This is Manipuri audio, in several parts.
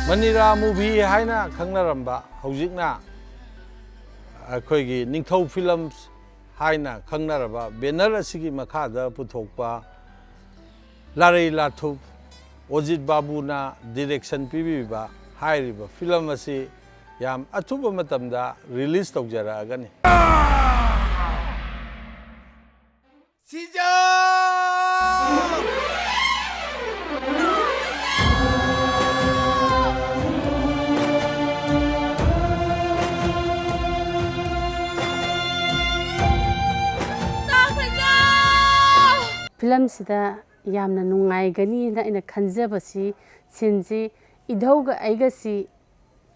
Manira movie haina khangnaramba hojikna akhoi Ningthou films haina khangnaraba banner asigi makhada puthokpa Larei Lathup Ojit Babuna direction pibiba hairiba film asi yam athuba matamda release tawjaragani Sija Film sida yamna nungai gani na ina khanjabasi sinji idhauga aigasi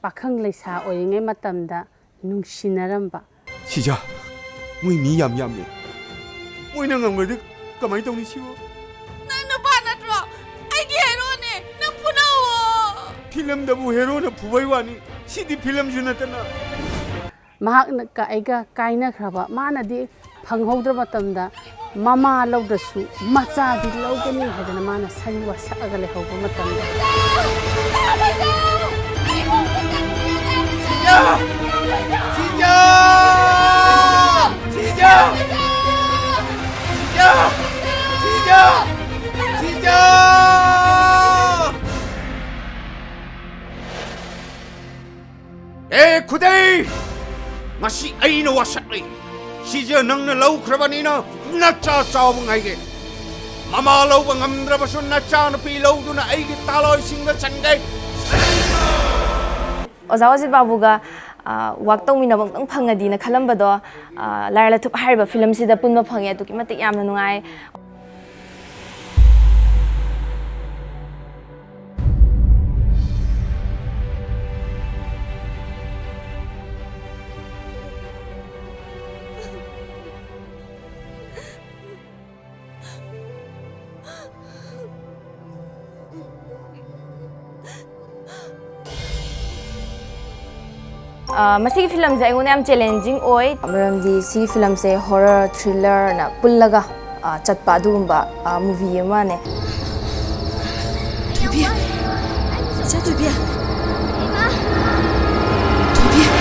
pakhang leisa oingai matamda nungsinaramba Sija mui mi yam ne mui na ngamgadi kamai tawni siwo nang na ba natro ai gi hero ne nang punawo film da bu hero na phubai wani sidi film junatana mahak na ka aiga kaina khraba mana di phanghodra matamda Mama laudasu macha di laugani hadana mana sari wasa agale hoba matamda Sija Sija Sija Sija Sija Eh kudai Masi aino wasakli Sija nangna lau krabanina Nacha chawang aige Mama lau bangamdrabasun nacha na pilaw duna aige taloy singa sanggay Oza Ojit Babuga wak tawminabang tang phangadi na khalambado Lairang Lathup hariba film sida punba phange aduki matik yamna nungai Masih film saya guna am challenging oi. Meramdi si film saya horror thriller na pullaga chatpa dugumba movie mana. Tobia Sa Tobia Tobia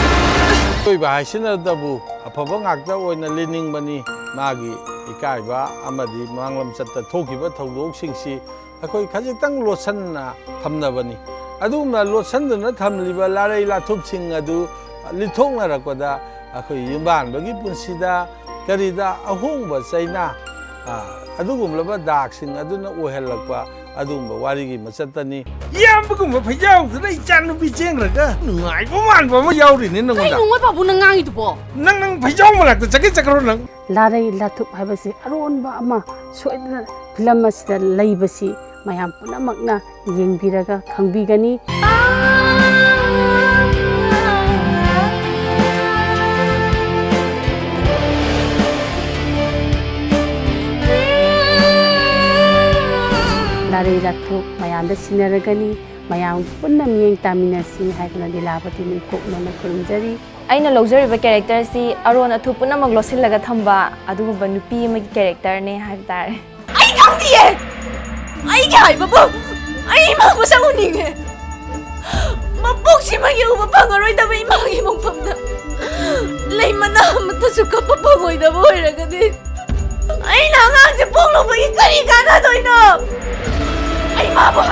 Toi ba sina dabu afaba ngakta oina lening bani magi ikaiba amadi manglam chatta thokiba thodok singsi akoi khajitang losan na thamnabani adumna losan na thamliba Larei Lathup sing adu lithoknarakoda akoi yumban bagi punsida karida ahongba chaina adugumlaba dak sing aduna ohelakpa adumba warigi machatani yambagumba phayau dai chan bi chengraga ngai boman ba ma yauri ni nang ai nungoi babu nang ngangi dubo nang phayau malak chaki chakro nang Larei Lathup habasi aronba ama soidna film asida leibasi mayam punamakna yengbiraga khangbigani Larei Lathup mayamda sinaragani mayam punna miyeng taminasi haikna dilabati ni kokna na kurumjari aina lojariba character si aron athu punamag losillaga thamba aduguba nupi amagi character ne haibtare ai khangdiye ai gi hai babu ai ma masang uninge mabuk si magi uba pangaroi da bai magi mongpamda leimana amata su kappa pangoi da boiragadi ai na ngang se ponglo bagi kari kana doino ai ma bo